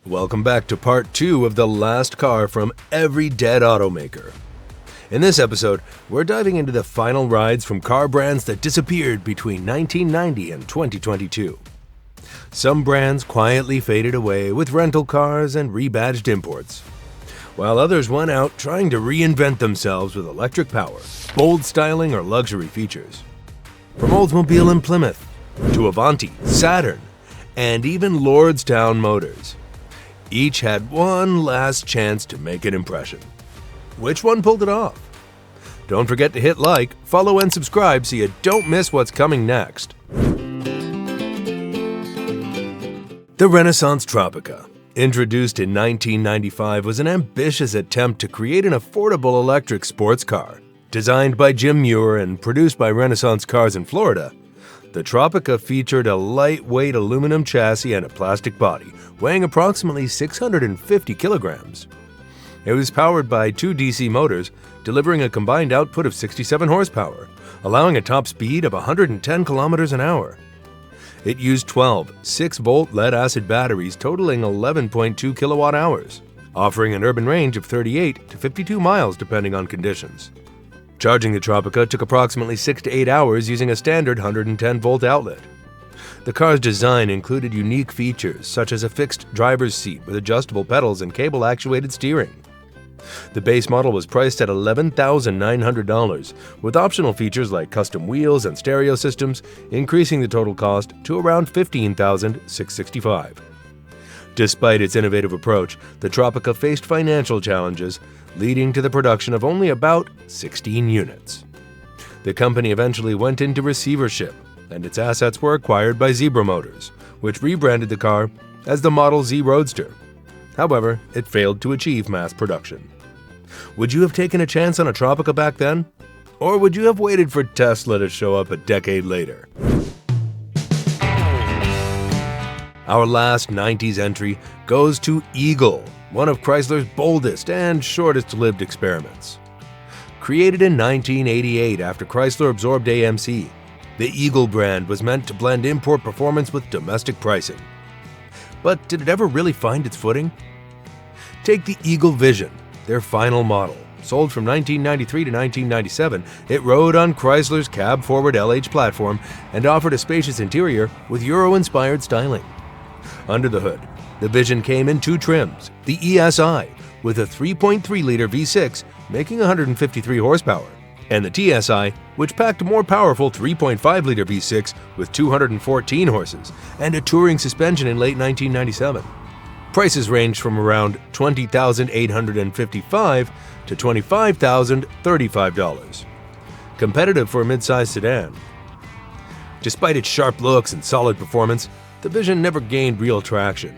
Welcome back to part 2 of the last car from every dead automaker. In this episode, we're diving into the final rides from car brands that disappeared between 1990 and 2022. Some brands quietly faded away with rental cars and rebadged imports, while others went out trying to reinvent themselves with electric power, bold styling, or luxury features. From Oldsmobile and Plymouth, to Avanti, Saturn, and even Lordstown Motors. Each had one last chance to make an impression. Which one pulled it off? Don't forget to hit like, follow, and subscribe so you don't miss what's coming next. The Renaissance Tropica, introduced in 1995, was an ambitious attempt to create an affordable electric sports car. Designed by Jim Muir and produced by Renaissance Cars in Florida, the Tropica featured a lightweight aluminum chassis and a plastic body, weighing approximately 650 kilograms. It was powered by 2 DC motors, delivering a combined output of 67 horsepower, allowing a top speed of 110 kilometers an hour. It used 12 6-volt lead-acid batteries totaling 11.2 kilowatt-hours, offering an urban range of 38 to 52 miles depending on conditions. Charging the Tropica took approximately 6 to 8 hours using a standard 110-volt outlet. The car's design included unique features such as a fixed driver's seat with adjustable pedals and cable-actuated steering. The base model was priced at $11,900, with optional features like custom wheels and stereo systems, increasing the total cost to around $15,665. Despite its innovative approach, the Tropica faced financial challenges, leading to the production of only about 16 units. The company eventually went into receivership, and its assets were acquired by Zebra Motors, which rebranded the car as the Model Z Roadster. However, it failed to achieve mass production. Would you have taken a chance on a Tropica back then? Or would you have waited for Tesla to show up a decade later? Our last 90s entry goes to Eagle, one of Chrysler's boldest and shortest-lived experiments. Created in 1988 after Chrysler absorbed AMC, the Eagle brand was meant to blend import performance with domestic pricing. But did it ever really find its footing? Take the Eagle Vision, their final model. Sold from 1993 to 1997, it rode on Chrysler's cab-forward LH platform and offered a spacious interior with Euro-inspired styling. Under the hood, the Vision came in 2 trims, the ESi, with a 3.3-liter V6 making 153 horsepower, and the TSi, which packed a more powerful 3.5-liter V6 with 214 horses and a touring suspension in late 1997. Prices ranged from around $20,855 to $25,035. Competitive for a mid-size sedan. Despite its sharp looks and solid performance, the Vision never gained real traction.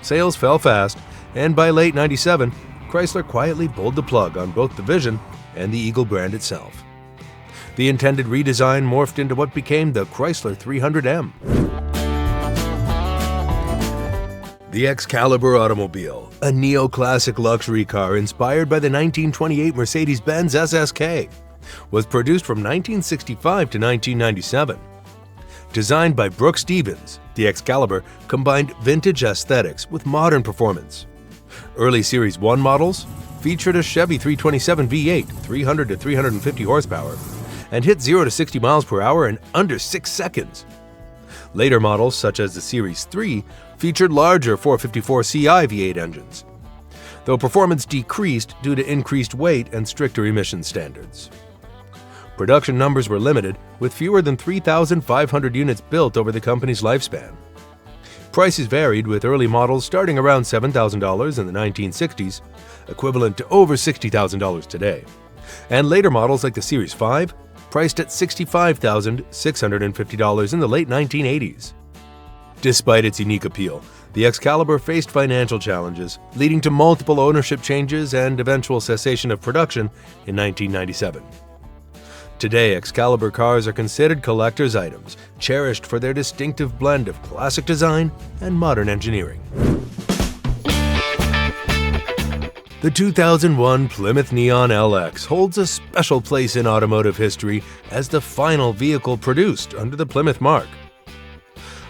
Sales fell fast, and by late '97, Chrysler quietly pulled the plug on both the Vision and the Eagle brand itself. The intended redesign morphed into what became the Chrysler 300M. The Excalibur automobile, a neoclassic luxury car inspired by the 1928 Mercedes-Benz SSK, was produced from 1965 to 1997. Designed by Brooke Stevens, the Excalibur combined vintage aesthetics with modern performance. Early Series 1 models featured a Chevy 327 V8, 300 to 350 horsepower, and hit 0 to 60 miles per hour in under 6 seconds. Later models, such as the Series 3, featured larger 454 Ci V8 engines, though performance decreased due to increased weight and stricter emission standards. Production numbers were limited, with fewer than 3,500 units built over the company's lifespan. Prices varied, with early models starting around $7,000 in the 1960s, equivalent to over $60,000 today, and later models like the Series 5, priced at $65,650 in the late 1980s. Despite its unique appeal, the Excalibur faced financial challenges, leading to multiple ownership changes and eventual cessation of production in 1997. Today, Excalibur cars are considered collector's items, cherished for their distinctive blend of classic design and modern engineering. The 2001 Plymouth Neon LX holds a special place in automotive history as the final vehicle produced under the Plymouth mark.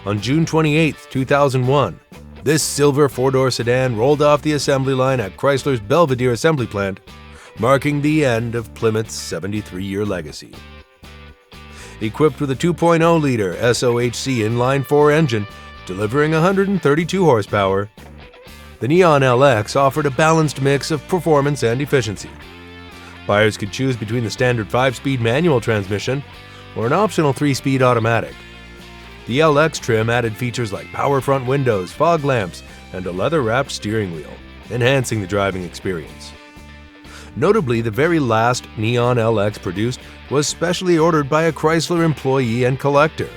On June 28, 2001, This silver four-door sedan rolled off the assembly line at Chrysler's Belvedere assembly plant, marking the end of Plymouth's 73-year legacy. Equipped with a 2.0-liter SOHC inline-4 engine, delivering 132 horsepower, the Neon LX offered a balanced mix of performance and efficiency. Buyers could choose between the standard 5-speed manual transmission or an optional 3-speed automatic. The LX trim added features like power front windows, fog lamps, and a leather-wrapped steering wheel, enhancing the driving experience. Notably, the very last Neon LX produced was specially ordered by a Chrysler employee and collector.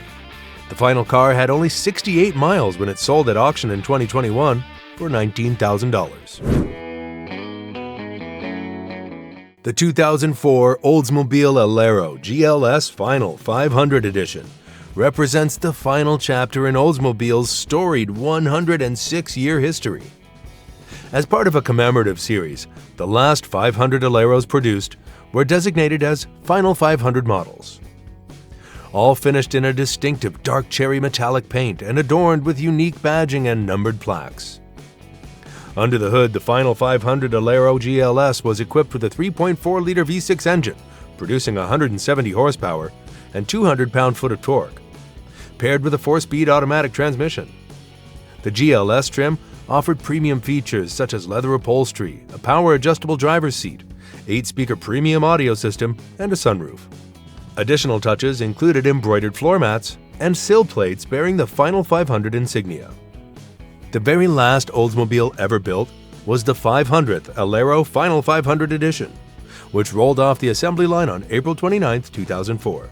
The final car had only 68 miles when it sold at auction in 2021 for $19,000. The 2004 Oldsmobile Alero GLS Final 500 Edition represents the final chapter in Oldsmobile's storied 106-year history. As part of a commemorative series, the last 500 Aleros produced were designated as Final 500 models. All finished in a distinctive dark cherry metallic paint and adorned with unique badging and numbered plaques. Under the hood, the Final 500 Alero GLS was equipped with a 3.4-liter V6 engine, producing 170 horsepower and 200 pound-foot of torque, paired with a 4-speed automatic transmission. The GLS trim offered premium features such as leather upholstery, a power-adjustable driver's seat, 8-speaker premium audio system, and a sunroof. Additional touches included embroidered floor mats and sill plates bearing the Final 500 insignia. The very last Oldsmobile ever built was the 500th Alero Final 500 Edition, which rolled off the assembly line on April 29, 2004.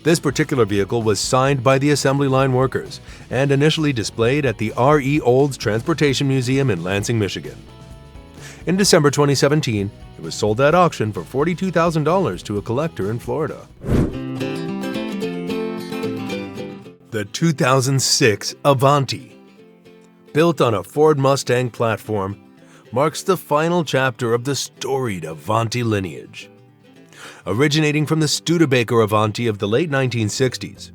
This particular vehicle was signed by the assembly line workers and initially displayed at the R.E. Olds Transportation Museum in Lansing, Michigan. In December 2017, it was sold at auction for $42,000 to a collector in Florida. The 2006 Avanti, built on a Ford Mustang platform, marks the final chapter of the storied Avanti lineage. Originating from the Studebaker Avanti of the late 1960s,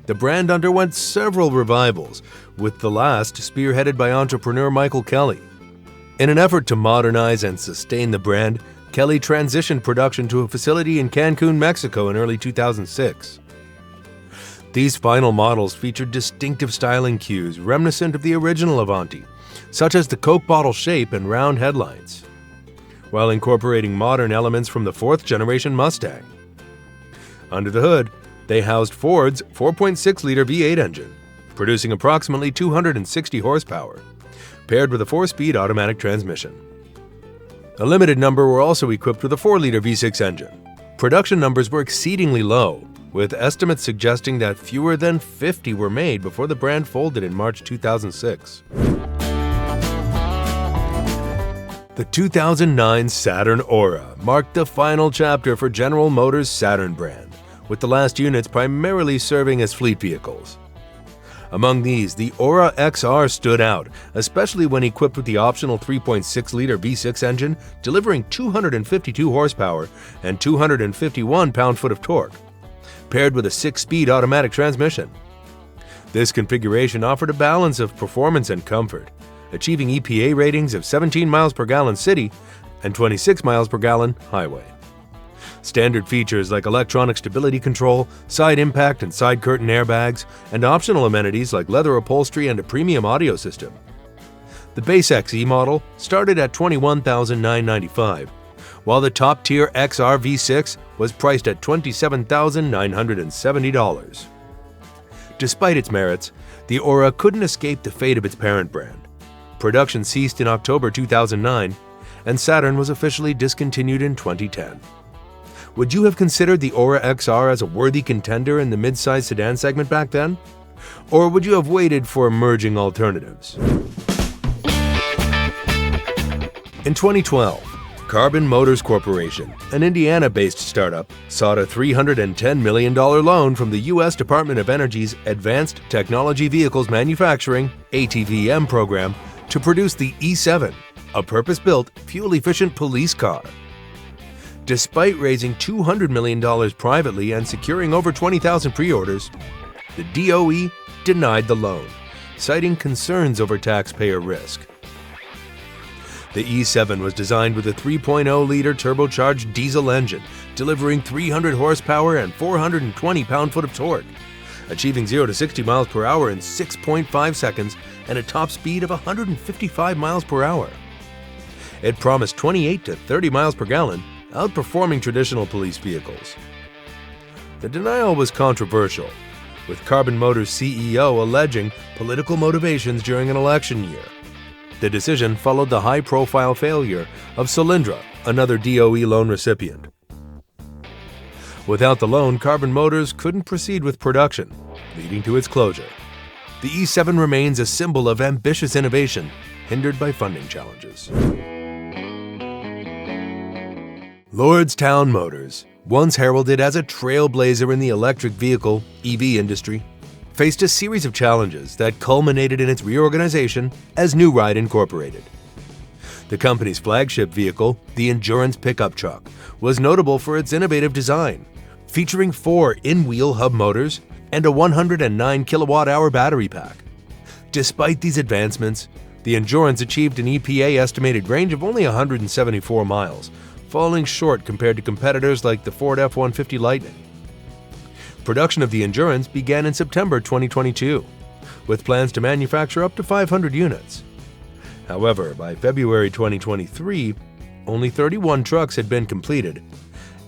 the brand underwent several revivals, with the last spearheaded by entrepreneur Michael Kelly. In an effort to modernize and sustain the brand, Kelly transitioned production to a facility in Cancun, Mexico in early 2006. These final models featured distinctive styling cues reminiscent of the original Avanti, such as the Coke bottle shape and round headlights, while incorporating modern elements from the 4th-generation Mustang. Under the hood, they housed Ford's 4.6-liter V8 engine, producing approximately 260 horsepower, paired with a 4-speed automatic transmission. A limited number were also equipped with a 4-liter V6 engine. Production numbers were exceedingly low, with estimates suggesting that fewer than 50 were made before the brand folded in March 2006. The 2009 Saturn Aura marked the final chapter for General Motors' Saturn brand, with the last units primarily serving as fleet vehicles. Among these, the Aura XR stood out, especially when equipped with the optional 3.6-liter V6 engine, delivering 252 horsepower and 251 pound-foot of torque, paired with a 6-speed automatic transmission. This configuration offered a balance of performance and comfort, achieving EPA ratings of 17 miles per gallon city and 26 miles per gallon highway. Standard features like electronic stability control, side impact and side curtain airbags, and optional amenities like leather upholstery and a premium audio system. The base XE model started at $21,995, while the top-tier XR V6 was priced at $27,970. Despite its merits, the Aura couldn't escape the fate of its parent brand. Production ceased in October 2009, and Saturn was officially discontinued in 2010. Would you have considered the Aura XR as a worthy contender in the mid-size sedan segment back then? Or would you have waited for emerging alternatives? In 2012, Carbon Motors Corporation, an Indiana-based startup, sought a $310 million loan from the U.S. Department of Energy's Advanced Technology Vehicles Manufacturing (ATVM) program to produce the E7, a purpose-built, fuel-efficient police car. Despite raising $200 million privately and securing over 20,000 pre-orders, the DOE denied the loan, citing concerns over taxpayer risk. The E7 was designed with a 3.0-liter turbocharged diesel engine, delivering 300 horsepower and 420 pound-foot of torque, achieving 0 to 60 miles per hour in 6.5 seconds and a top speed of 155 miles per hour. It promised 28 to 30 miles per gallon, outperforming traditional police vehicles. The denial was controversial, with Carbon Motors' CEO alleging political motivations during an election year. The decision followed the high-profile failure of Solyndra, another DOE loan recipient. Without the loan, Carbon Motors couldn't proceed with production, leading to its closure. The E7 remains a symbol of ambitious innovation, hindered by funding challenges. Lordstown Motors, once heralded as a trailblazer in the electric vehicle (EV) industry, faced a series of challenges that culminated in its reorganization as New Ride Incorporated. The company's flagship vehicle, the Endurance pickup truck, was notable for its innovative design, featuring 4 in-wheel hub motors and a 109 kilowatt-hour battery pack. Despite these advancements, the Endurance achieved an EPA estimated range of only 174 miles, falling short compared to competitors like the Ford F-150 Lightning. Production of the Endurance began in September 2022, with plans to manufacture up to 500 units. However, by February 2023, only 31 trucks had been completed,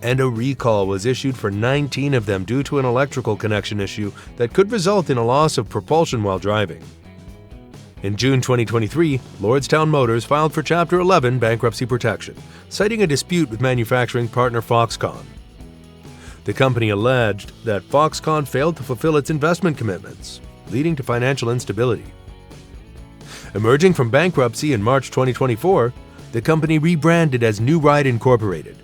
and a recall was issued for 19 of them due to an electrical connection issue that could result in a loss of propulsion while driving. In June 2023, Lordstown Motors filed for Chapter 11 bankruptcy protection, citing a dispute with manufacturing partner Foxconn. The company alleged that Foxconn failed to fulfill its investment commitments, leading to financial instability. Emerging from bankruptcy in March 2024, the company rebranded as New Ride Incorporated,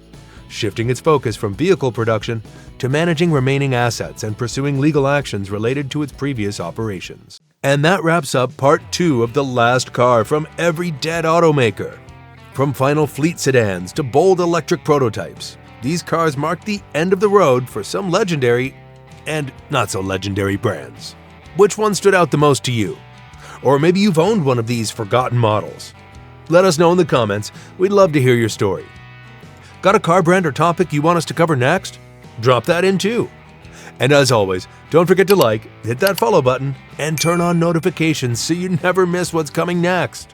shifting its focus from vehicle production to managing remaining assets and pursuing legal actions related to its previous operations. And that wraps up Part 2 of the last car from every dead automaker. From final fleet sedans to bold electric prototypes, these cars marked the end of the road for some legendary and not-so-legendary brands. Which one stood out the most to you? Or maybe you've owned one of these forgotten models. Let us know in the comments. We'd love to hear your story. Got a car brand or topic you want us to cover next? Drop that in too. And as always, don't forget to like, hit that follow button, and turn on notifications so you never miss what's coming next.